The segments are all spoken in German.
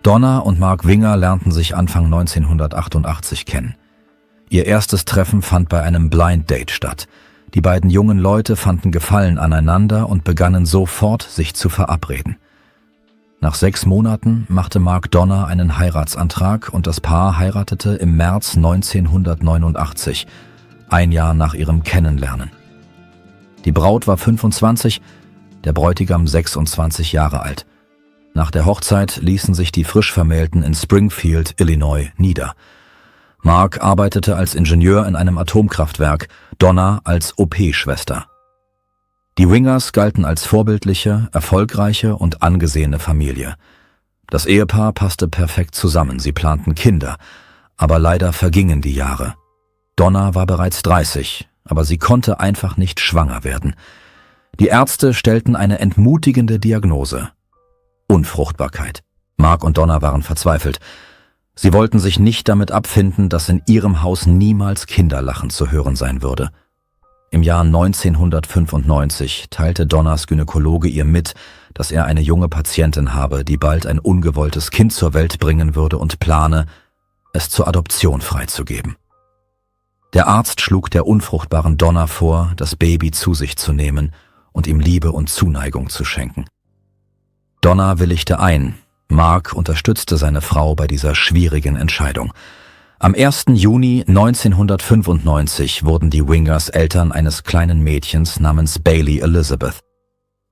Donna und Mark Winger lernten sich Anfang 1988 kennen. Ihr erstes Treffen fand bei einem Blind Date statt. Die beiden jungen Leute fanden Gefallen aneinander und begannen sofort, sich zu verabreden. Nach 6 Monaten machte Mark Donna einen Heiratsantrag und das Paar heiratete im März 1989, ein Jahr nach ihrem Kennenlernen. Die Braut war 25, der Bräutigam 26 Jahre alt. Nach der Hochzeit ließen sich die Frischvermählten in Springfield, Illinois, nieder. Mark arbeitete als Ingenieur in einem Atomkraftwerk, Donna als OP-Schwester. Die Wingers galten als vorbildliche, erfolgreiche und angesehene Familie. Das Ehepaar passte perfekt zusammen, sie planten Kinder, aber leider vergingen die Jahre. Donna war bereits 30, aber sie konnte einfach nicht schwanger werden. Die Ärzte stellten eine entmutigende Diagnose: Unfruchtbarkeit. Mark und Donna waren verzweifelt. Sie wollten sich nicht damit abfinden, dass in ihrem Haus niemals Kinderlachen zu hören sein würde. Im Jahr 1995 teilte Donnas Gynäkologe ihr mit, dass er eine junge Patientin habe, die bald ein ungewolltes Kind zur Welt bringen würde und plane, es zur Adoption freizugeben. Der Arzt schlug der unfruchtbaren Donna vor, das Baby zu sich zu nehmen und ihm Liebe und Zuneigung zu schenken. Donna willigte ein. Mark unterstützte seine Frau bei dieser schwierigen Entscheidung. Am 1. Juni 1995 wurden die Wingers Eltern eines kleinen Mädchens namens Bailey Elizabeth.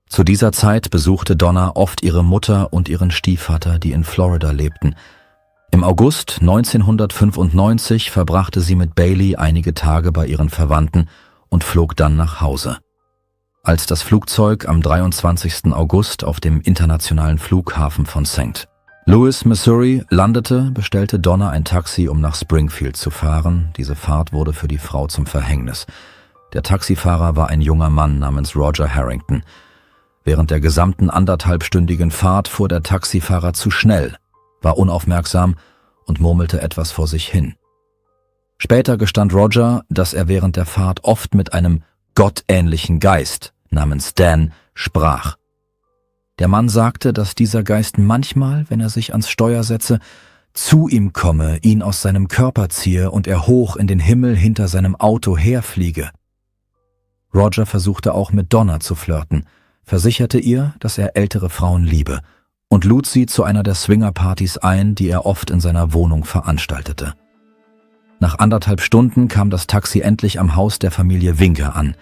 Zu dieser Zeit besuchte Donna oft ihre Mutter und ihren Stiefvater, die in Florida lebten. Im August 1995 verbrachte sie mit Bailey einige Tage bei ihren Verwandten und flog dann nach Hause. Als das Flugzeug am 23. August auf dem internationalen Flughafen von St. Louis, Missouri, landete, bestellte Donna ein Taxi, um nach Springfield zu fahren. Diese Fahrt wurde für die Frau zum Verhängnis. Der Taxifahrer war ein junger Mann namens Roger Harrington. Während der gesamten 1,5-stündigen Fahrt fuhr der Taxifahrer zu schnell, war unaufmerksam und murmelte etwas vor sich hin. Später gestand Roger, dass er während der Fahrt oft mit einem gottähnlichen Geist namens Dan sprach. Der Mann sagte, dass dieser Geist manchmal, wenn er sich ans Steuer setze, zu ihm komme, ihn aus seinem Körper ziehe und er hoch in den Himmel hinter seinem Auto herfliege. Roger versuchte auch mit Donna zu flirten, versicherte ihr, dass er ältere Frauen liebe und lud sie zu einer der Swingerpartys ein, die er oft in seiner Wohnung veranstaltete. Nach 1,5 Stunden kam das Taxi endlich am Haus der Familie Winger an.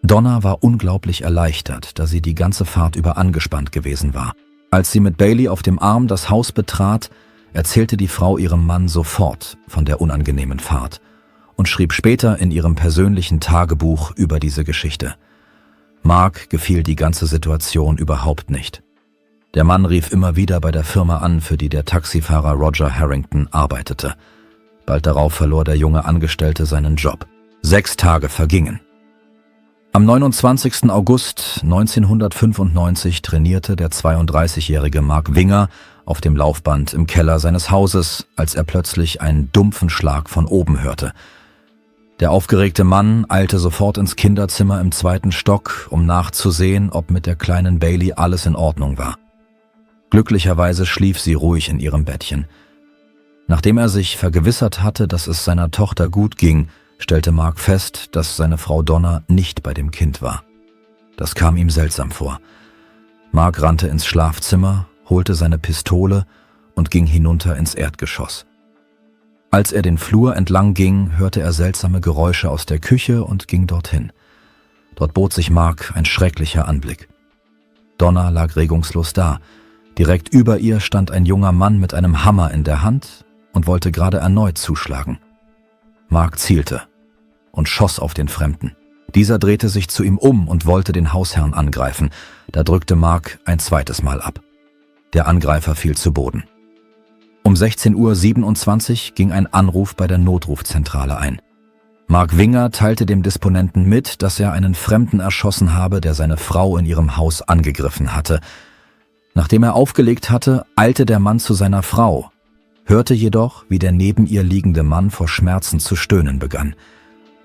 Donna war unglaublich erleichtert, da sie die ganze Fahrt über angespannt gewesen war. Als sie mit Bailey auf dem Arm das Haus betrat, erzählte die Frau ihrem Mann sofort von der unangenehmen Fahrt und schrieb später in ihrem persönlichen Tagebuch über diese Geschichte. Mark gefiel die ganze Situation überhaupt nicht. Der Mann rief immer wieder bei der Firma an, für die der Taxifahrer Roger Harrington arbeitete. Bald darauf verlor der junge Angestellte seinen Job. 6 Tage vergingen. Am 29. August 1995 trainierte der 32-jährige Mark Winger auf dem Laufband im Keller seines Hauses, als er plötzlich einen dumpfen Schlag von oben hörte. Der aufgeregte Mann eilte sofort ins Kinderzimmer im 2. Stock, um nachzusehen, ob mit der kleinen Bailey alles in Ordnung war. Glücklicherweise schlief sie ruhig in ihrem Bettchen. Nachdem er sich vergewissert hatte, dass es seiner Tochter gut ging, stellte Mark fest, dass seine Frau Donna nicht bei dem Kind war. Das kam ihm seltsam vor. Mark rannte ins Schlafzimmer, holte seine Pistole und ging hinunter ins Erdgeschoss. Als er den Flur entlang ging, hörte er seltsame Geräusche aus der Küche und ging dorthin. Dort bot sich Mark ein schrecklicher Anblick. Donna lag regungslos da. Direkt über ihr stand ein junger Mann mit einem Hammer in der Hand und wollte gerade erneut zuschlagen. Mark zielte und schoss auf den Fremden. Dieser drehte sich zu ihm um und wollte den Hausherrn angreifen. Da drückte Mark ein zweites Mal ab. Der Angreifer fiel zu Boden. Um 16:27 Uhr ging ein Anruf bei der Notrufzentrale ein. Mark Winger teilte dem Disponenten mit, dass er einen Fremden erschossen habe, der seine Frau in ihrem Haus angegriffen hatte. Nachdem er aufgelegt hatte, eilte der Mann zu seiner Frau, hörte jedoch, wie der neben ihr liegende Mann vor Schmerzen zu stöhnen begann.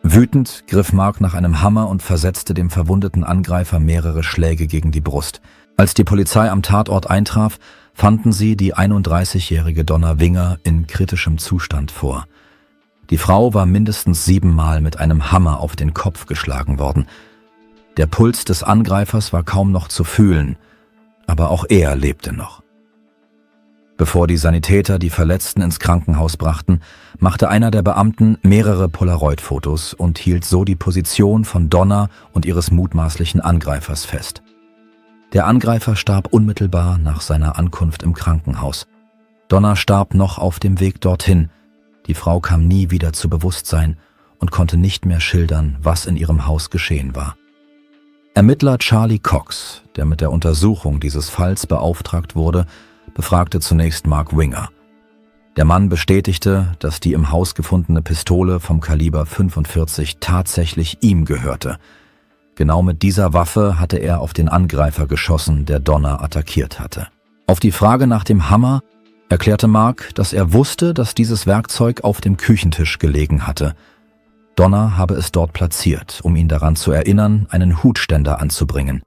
Wütend griff Mark nach einem Hammer und versetzte dem verwundeten Angreifer mehrere Schläge gegen die Brust. Als die Polizei am Tatort eintraf, fanden sie die 31-jährige Donna Winger in kritischem Zustand vor. Die Frau war mindestens 7-mal mit einem Hammer auf den Kopf geschlagen worden. Der Puls des Angreifers war kaum noch zu fühlen, aber auch er lebte noch. Bevor die Sanitäter die Verletzten ins Krankenhaus brachten, machte einer der Beamten mehrere Polaroid-Fotos und hielt so die Position von Donna und ihres mutmaßlichen Angreifers fest. Der Angreifer starb unmittelbar nach seiner Ankunft im Krankenhaus. Donna starb noch auf dem Weg dorthin. Die Frau kam nie wieder zu Bewusstsein und konnte nicht mehr schildern, was in ihrem Haus geschehen war. Ermittler Charlie Cox, der mit der Untersuchung dieses Falls beauftragt wurde, befragte zunächst Mark Winger. Der Mann bestätigte, dass die im Haus gefundene Pistole vom Kaliber 45 tatsächlich ihm gehörte. Genau mit dieser Waffe hatte er auf den Angreifer geschossen, der Donna attackiert hatte. Auf die Frage nach dem Hammer erklärte Mark, dass er wusste, dass dieses Werkzeug auf dem Küchentisch gelegen hatte. Donna habe es dort platziert, um ihn daran zu erinnern, einen Hutständer anzubringen.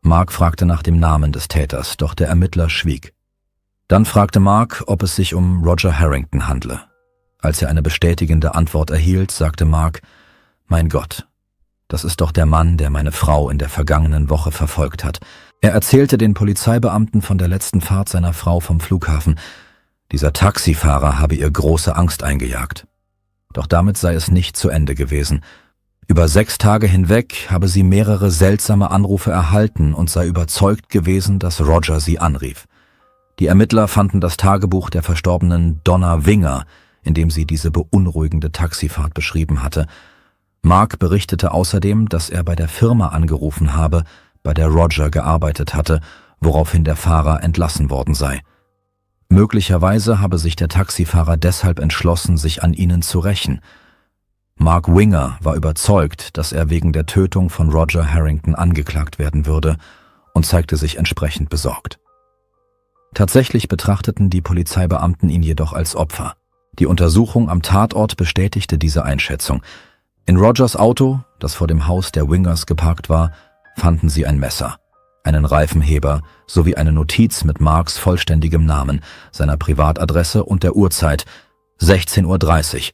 Mark fragte nach dem Namen des Täters, doch der Ermittler schwieg. Dann fragte Mark, ob es sich um Roger Harrington handle. Als er eine bestätigende Antwort erhielt, sagte Mark: »Mein Gott, das ist doch der Mann, der meine Frau in der vergangenen Woche verfolgt hat.« Er erzählte den Polizeibeamten von der letzten Fahrt seiner Frau vom Flughafen. Dieser Taxifahrer habe ihr große Angst eingejagt. Doch damit sei es nicht zu Ende gewesen. Über 6 Tage hinweg habe sie mehrere seltsame Anrufe erhalten und sei überzeugt gewesen, dass Roger sie anrief. Die Ermittler fanden das Tagebuch der verstorbenen Donna Winger, in dem sie diese beunruhigende Taxifahrt beschrieben hatte. Mark berichtete außerdem, dass er bei der Firma angerufen habe, bei der Roger gearbeitet hatte, woraufhin der Fahrer entlassen worden sei. Möglicherweise habe sich der Taxifahrer deshalb entschlossen, sich an ihnen zu rächen. Mark Winger war überzeugt, dass er wegen der Tötung von Roger Harrington angeklagt werden würde und zeigte sich entsprechend besorgt. Tatsächlich betrachteten die Polizeibeamten ihn jedoch als Opfer. Die Untersuchung am Tatort bestätigte diese Einschätzung. In Rogers Auto, das vor dem Haus der Wingers geparkt war, fanden sie ein Messer, einen Reifenheber sowie eine Notiz mit Marks vollständigem Namen, seiner Privatadresse und der Uhrzeit, 16:30 Uhr,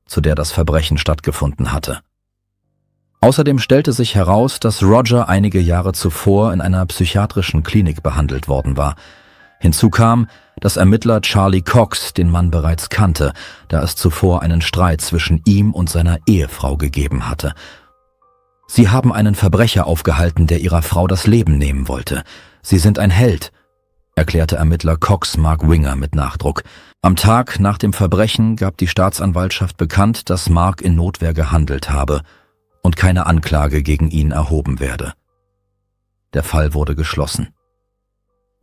zu der das Verbrechen stattgefunden hatte. Außerdem stellte sich heraus, dass Roger einige Jahre zuvor in einer psychiatrischen Klinik behandelt worden war. Hinzu kam, dass Ermittler Charlie Cox den Mann bereits kannte, da es zuvor einen Streit zwischen ihm und seiner Ehefrau gegeben hatte. »Sie haben einen Verbrecher aufgehalten, der ihrer Frau das Leben nehmen wollte. Sie sind ein Held«, erklärte Ermittler Cox Mark Winger mit Nachdruck. Am Tag nach dem Verbrechen gab die Staatsanwaltschaft bekannt, dass Mark in Notwehr gehandelt habe und keine Anklage gegen ihn erhoben werde. Der Fall wurde geschlossen.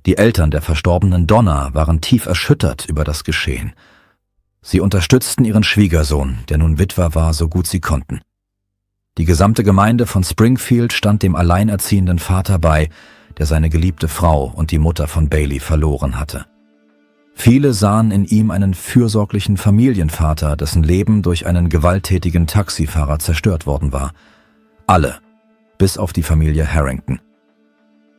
Die Eltern der verstorbenen Donna waren tief erschüttert über das Geschehen. Sie unterstützten ihren Schwiegersohn, der nun Witwer war, so gut sie konnten. Die gesamte Gemeinde von Springfield stand dem alleinerziehenden Vater bei, der seine geliebte Frau und die Mutter von Bailey verloren hatte. Viele sahen in ihm einen fürsorglichen Familienvater, dessen Leben durch einen gewalttätigen Taxifahrer zerstört worden war. Alle, bis auf die Familie Harrington.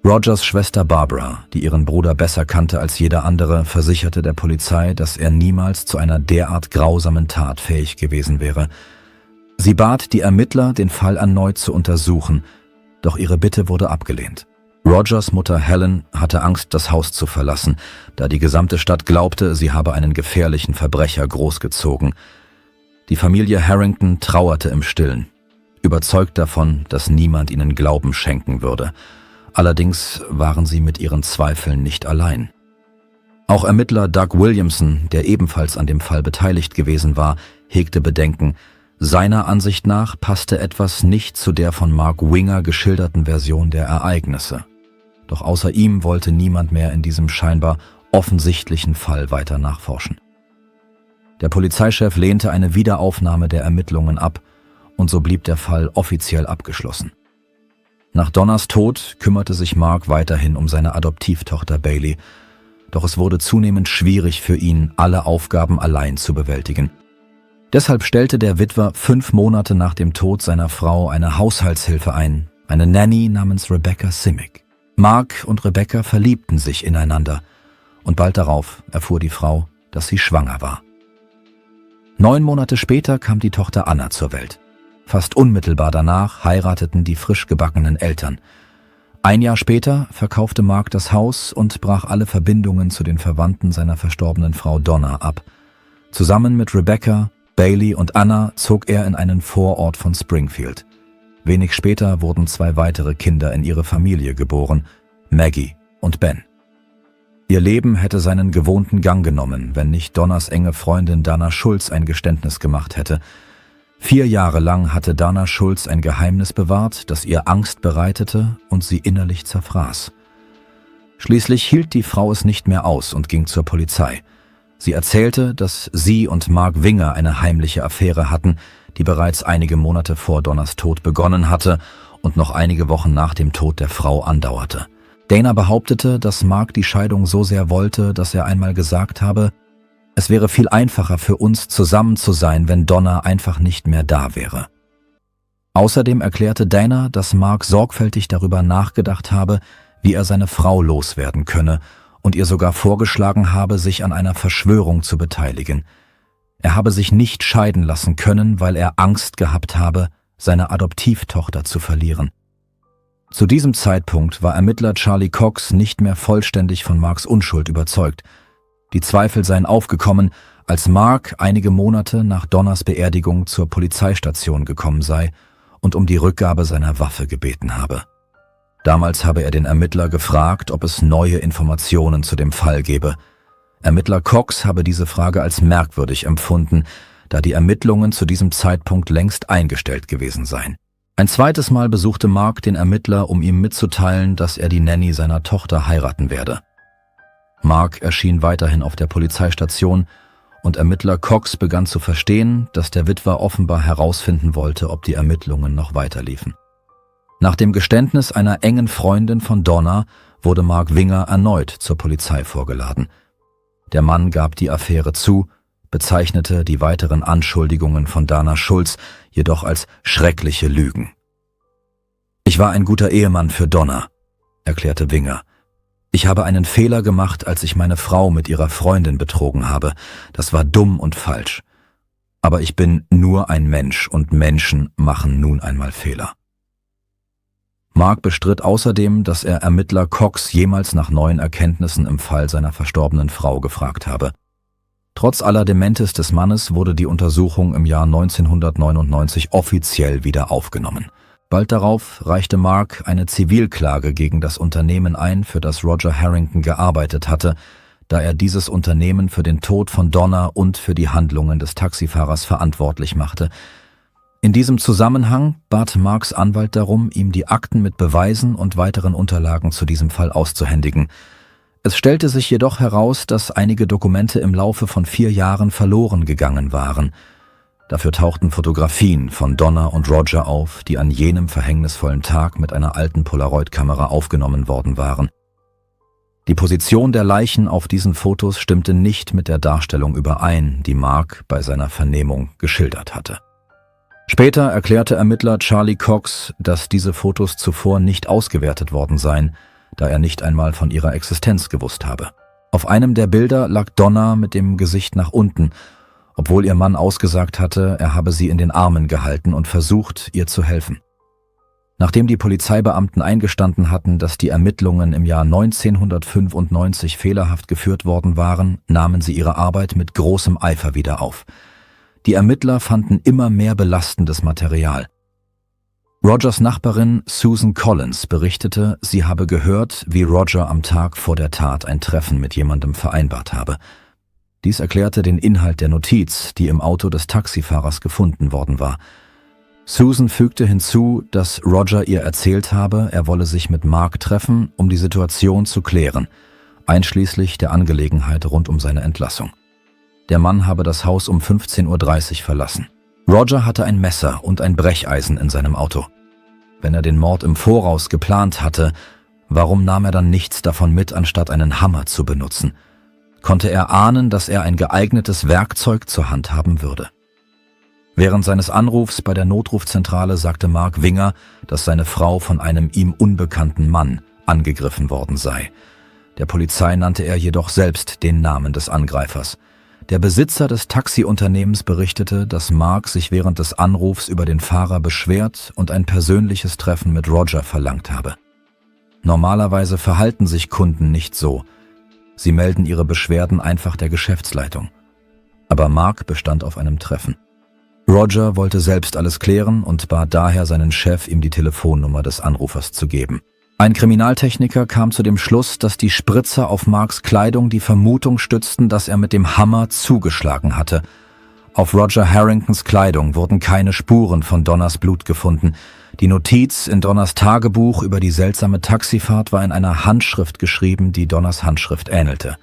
Rogers Schwester Barbara, die ihren Bruder besser kannte als jeder andere, versicherte der Polizei, dass er niemals zu einer derart grausamen Tat fähig gewesen wäre. Sie bat die Ermittler, den Fall erneut zu untersuchen, doch ihre Bitte wurde abgelehnt. Rogers Mutter Helen hatte Angst, das Haus zu verlassen, da die gesamte Stadt glaubte, sie habe einen gefährlichen Verbrecher großgezogen. Die Familie Harrington trauerte im Stillen, überzeugt davon, dass niemand ihnen Glauben schenken würde. Allerdings waren sie mit ihren Zweifeln nicht allein. Auch Ermittler Doug Williamson, der ebenfalls an dem Fall beteiligt gewesen war, hegte Bedenken. Seiner Ansicht nach passte etwas nicht zu der von Mark Winger geschilderten Version der Ereignisse. Doch außer ihm wollte niemand mehr in diesem scheinbar offensichtlichen Fall weiter nachforschen. Der Polizeichef lehnte eine Wiederaufnahme der Ermittlungen ab und so blieb der Fall offiziell abgeschlossen. Nach Donners Tod kümmerte sich Mark weiterhin um seine Adoptivtochter Bailey, doch es wurde zunehmend schwierig für ihn, alle Aufgaben allein zu bewältigen. Deshalb stellte der Witwer 5 Monate nach dem Tod seiner Frau eine Haushaltshilfe ein, eine Nanny namens Rebecca Simic. Mark und Rebecca verliebten sich ineinander und bald darauf erfuhr die Frau, dass sie schwanger war. 9 Monate später kam die Tochter Anna zur Welt. Fast unmittelbar danach heirateten die frisch gebackenen Eltern. 1 Jahr später verkaufte Mark das Haus und brach alle Verbindungen zu den Verwandten seiner verstorbenen Frau Donna ab. Zusammen mit Rebecca, Bailey und Anna zog er in einen Vorort von Springfield. Wenig später wurden 2 weitere Kinder in ihre Familie geboren, Maggie und Ben. Ihr Leben hätte seinen gewohnten Gang genommen, wenn nicht Donnas enge Freundin Dana Schulz ein Geständnis gemacht hätte. 4 Jahre lang hatte Dana Schulz ein Geheimnis bewahrt, das ihr Angst bereitete und sie innerlich zerfraß. Schließlich hielt die Frau es nicht mehr aus und ging zur Polizei. Sie erzählte, dass sie und Mark Winger eine heimliche Affäre hatten, die bereits einige Monate vor Donnas Tod begonnen hatte und noch einige Wochen nach dem Tod der Frau andauerte. Dana behauptete, dass Mark die Scheidung so sehr wollte, dass er einmal gesagt habe, es wäre viel einfacher für uns zusammen zu sein, wenn Donna einfach nicht mehr da wäre. Außerdem erklärte Dana, dass Mark sorgfältig darüber nachgedacht habe, wie er seine Frau loswerden könne und ihr sogar vorgeschlagen habe, sich an einer Verschwörung zu beteiligen. Er habe sich nicht scheiden lassen können, weil er Angst gehabt habe, seine Adoptivtochter zu verlieren. Zu diesem Zeitpunkt war Ermittler Charlie Cox nicht mehr vollständig von Marks Unschuld überzeugt. Die Zweifel seien aufgekommen, als Mark einige Monate nach Donnas Beerdigung zur Polizeistation gekommen sei und um die Rückgabe seiner Waffe gebeten habe. Damals habe er den Ermittler gefragt, ob es neue Informationen zu dem Fall gebe. Ermittler Cox habe diese Frage als merkwürdig empfunden, da die Ermittlungen zu diesem Zeitpunkt längst eingestellt gewesen seien. Ein zweites Mal besuchte Mark den Ermittler, um ihm mitzuteilen, dass er die Nanny seiner Tochter heiraten werde. Mark erschien weiterhin auf der Polizeistation und Ermittler Cox begann zu verstehen, dass der Witwer offenbar herausfinden wollte, ob die Ermittlungen noch weiterliefen. Nach dem Geständnis einer engen Freundin von Donna wurde Mark Winger erneut zur Polizei vorgeladen. Der Mann gab die Affäre zu, bezeichnete die weiteren Anschuldigungen von Dana Schulz jedoch als schreckliche Lügen. »Ich war ein guter Ehemann für Donna«, erklärte Winger. »Ich habe einen Fehler gemacht, als ich meine Frau mit ihrer Freundin betrogen habe. Das war dumm und falsch. Aber ich bin nur ein Mensch und Menschen machen nun einmal Fehler.« Mark bestritt außerdem, dass er Ermittler Cox jemals nach neuen Erkenntnissen im Fall seiner verstorbenen Frau gefragt habe. Trotz aller Dementes des Mannes wurde die Untersuchung im Jahr 1999 offiziell wieder aufgenommen. Bald darauf reichte Mark eine Zivilklage gegen das Unternehmen ein, für das Roger Harrington gearbeitet hatte, da er dieses Unternehmen für den Tod von Donna und für die Handlungen des Taxifahrers verantwortlich machte. In diesem Zusammenhang bat Marks Anwalt darum, ihm die Akten mit Beweisen und weiteren Unterlagen zu diesem Fall auszuhändigen. Es stellte sich jedoch heraus, dass einige Dokumente im Laufe von 4 Jahren verloren gegangen waren. Dafür tauchten Fotografien von Donna und Roger auf, die an jenem verhängnisvollen Tag mit einer alten Polaroid-Kamera aufgenommen worden waren. Die Position der Leichen auf diesen Fotos stimmte nicht mit der Darstellung überein, die Mark bei seiner Vernehmung geschildert hatte. Später erklärte Ermittler Charlie Cox, dass diese Fotos zuvor nicht ausgewertet worden seien, da er nicht einmal von ihrer Existenz gewusst habe. Auf einem der Bilder lag Donna mit dem Gesicht nach unten, obwohl ihr Mann ausgesagt hatte, er habe sie in den Armen gehalten und versucht, ihr zu helfen. Nachdem die Polizeibeamten eingestanden hatten, dass die Ermittlungen im Jahr 1995 fehlerhaft geführt worden waren, nahmen sie ihre Arbeit mit großem Eifer wieder auf. Die Ermittler fanden immer mehr belastendes Material. Rogers Nachbarin Susan Collins berichtete, sie habe gehört, wie Roger am Tag vor der Tat ein Treffen mit jemandem vereinbart habe. Dies erklärte den Inhalt der Notiz, die im Auto des Taxifahrers gefunden worden war. Susan fügte hinzu, dass Roger ihr erzählt habe, er wolle sich mit Mark treffen, um die Situation zu klären, einschließlich der Angelegenheit rund um seine Entlassung. Der Mann habe das Haus um 15:30 Uhr verlassen. Roger hatte ein Messer und ein Brecheisen in seinem Auto. Wenn er den Mord im Voraus geplant hatte, warum nahm er dann nichts davon mit, anstatt einen Hammer zu benutzen? Konnte er ahnen, dass er ein geeignetes Werkzeug zur Hand haben würde? Während seines Anrufs bei der Notrufzentrale sagte Mark Winger, dass seine Frau von einem ihm unbekannten Mann angegriffen worden sei. Der Polizei nannte er jedoch selbst den Namen des Angreifers. Der Besitzer des Taxiunternehmens berichtete, dass Mark sich während des Anrufs über den Fahrer beschwert und ein persönliches Treffen mit Roger verlangt habe. Normalerweise verhalten sich Kunden nicht so. Sie melden ihre Beschwerden einfach der Geschäftsleitung. Aber Mark bestand auf einem Treffen. Roger wollte selbst alles klären und bat daher seinen Chef, ihm die Telefonnummer des Anrufers zu geben. Ein Kriminaltechniker kam zu dem Schluss, dass die Spritzer auf Marks Kleidung die Vermutung stützten, dass er mit dem Hammer zugeschlagen hatte. Auf Roger Harringtons Kleidung wurden keine Spuren von Donners Blut gefunden. Die Notiz in Donners Tagebuch über die seltsame Taxifahrt war in einer Handschrift geschrieben, die Donners Handschrift ähnelte.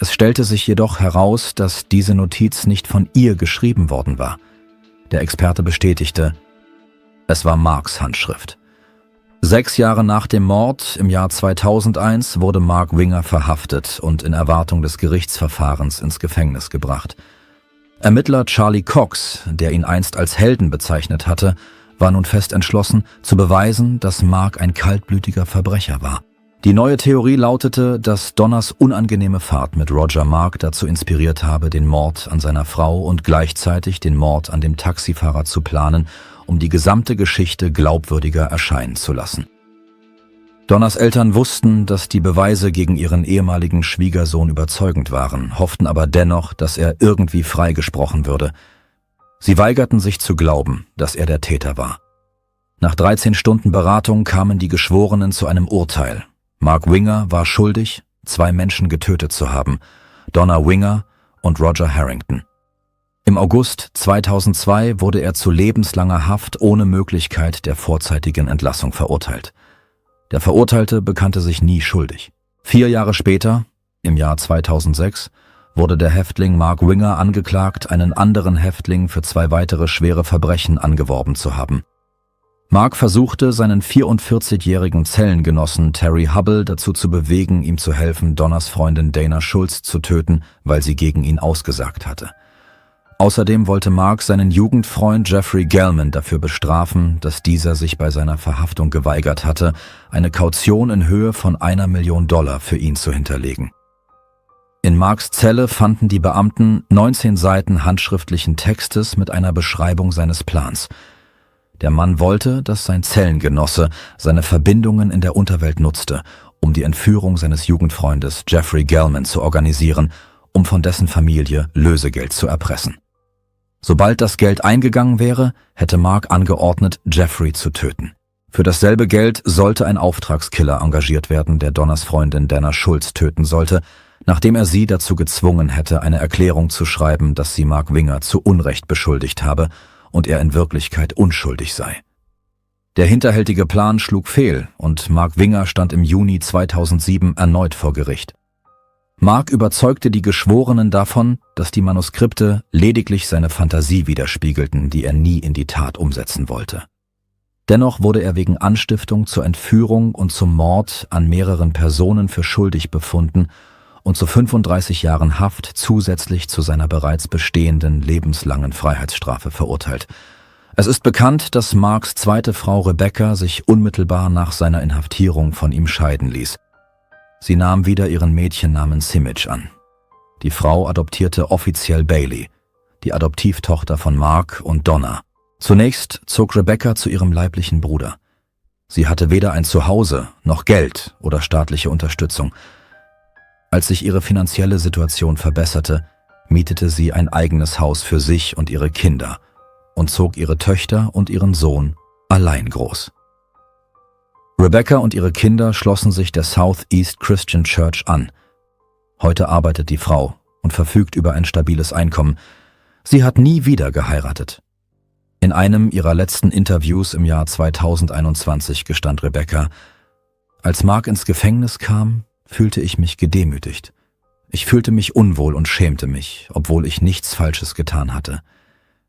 Es stellte sich jedoch heraus, dass diese Notiz nicht von ihr geschrieben worden war. Der Experte bestätigte, es war Marks Handschrift. 6 Jahre nach dem Mord, im Jahr 2001, wurde Mark Winger verhaftet und in Erwartung des Gerichtsverfahrens ins Gefängnis gebracht. Ermittler Charlie Cox, der ihn einst als Helden bezeichnet hatte, war nun fest entschlossen, zu beweisen, dass Mark ein kaltblütiger Verbrecher war. Die neue Theorie lautete, dass Donners unangenehme Fahrt mit Roger Mark dazu inspiriert habe, den Mord an seiner Frau und gleichzeitig den Mord an dem Taxifahrer zu planen, um die gesamte Geschichte glaubwürdiger erscheinen zu lassen. Donners Eltern wussten, dass die Beweise gegen ihren ehemaligen Schwiegersohn überzeugend waren, hofften aber dennoch, dass er irgendwie freigesprochen würde. Sie weigerten sich zu glauben, dass er der Täter war. Nach 13 Stunden Beratung kamen die Geschworenen zu einem Urteil. Mark Winger war schuldig, 2 Menschen getötet zu haben, Donna Winger und Roger Harrington. Im August 2002 wurde er zu lebenslanger Haft ohne Möglichkeit der vorzeitigen Entlassung verurteilt. Der Verurteilte bekannte sich nie schuldig. 4 Jahre später, im Jahr 2006, wurde der Häftling Mark Winger angeklagt, einen anderen Häftling für 2 weitere schwere Verbrechen angeworben zu haben. Mark versuchte, seinen 44-jährigen Zellengenossen Terry Hubble dazu zu bewegen, ihm zu helfen, Donners Freundin Dana Schulz zu töten, weil sie gegen ihn ausgesagt hatte. Außerdem wollte Mark seinen Jugendfreund Jeffrey Gellman dafür bestrafen, dass dieser sich bei seiner Verhaftung geweigert hatte, eine Kaution in Höhe von $1 Million für ihn zu hinterlegen. In Marks Zelle fanden die Beamten 19 Seiten handschriftlichen Textes mit einer Beschreibung seines Plans. Der Mann wollte, dass sein Zellengenosse seine Verbindungen in der Unterwelt nutzte, um die Entführung seines Jugendfreundes Jeffrey Gellman zu organisieren, um von dessen Familie Lösegeld zu erpressen. Sobald das Geld eingegangen wäre, hätte Mark angeordnet, Jeffrey zu töten. Für dasselbe Geld sollte ein Auftragskiller engagiert werden, der Donners Freundin Dana Schulz töten sollte, nachdem er sie dazu gezwungen hätte, eine Erklärung zu schreiben, dass sie Mark Winger zu Unrecht beschuldigt habe und er in Wirklichkeit unschuldig sei. Der hinterhältige Plan schlug fehl und Mark Winger stand im Juni 2007 erneut vor Gericht. Mark überzeugte die Geschworenen davon, dass die Manuskripte lediglich seine Fantasie widerspiegelten, die er nie in die Tat umsetzen wollte. Dennoch wurde er wegen Anstiftung zur Entführung und zum Mord an mehreren Personen für schuldig befunden und zu 35 Jahren Haft zusätzlich zu seiner bereits bestehenden lebenslangen Freiheitsstrafe verurteilt. Es ist bekannt, dass Marks zweite Frau Rebecca sich unmittelbar nach seiner Inhaftierung von ihm scheiden ließ. Sie nahm wieder ihren Mädchennamen Simic an. Die Frau adoptierte offiziell Bailey, die Adoptivtochter von Mark und Donna. Zunächst zog Rebecca zu ihrem leiblichen Bruder. Sie hatte weder ein Zuhause noch Geld oder staatliche Unterstützung. Als sich ihre finanzielle Situation verbesserte, mietete sie ein eigenes Haus für sich und ihre Kinder und zog ihre Töchter und ihren Sohn allein groß. Rebecca und ihre Kinder schlossen sich der Southeast Christian Church an. Heute arbeitet die Frau und verfügt über ein stabiles Einkommen. Sie hat nie wieder geheiratet. In einem ihrer letzten Interviews im Jahr 2021 gestand Rebecca: Als Mark ins Gefängnis kam, fühlte ich mich gedemütigt. Ich fühlte mich unwohl und schämte mich, obwohl ich nichts Falsches getan hatte.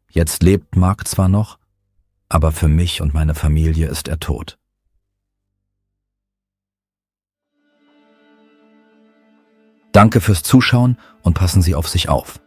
Jetzt lebt Mark zwar noch, aber für mich und meine Familie ist er tot. Danke fürs Zuschauen und passen Sie auf sich auf.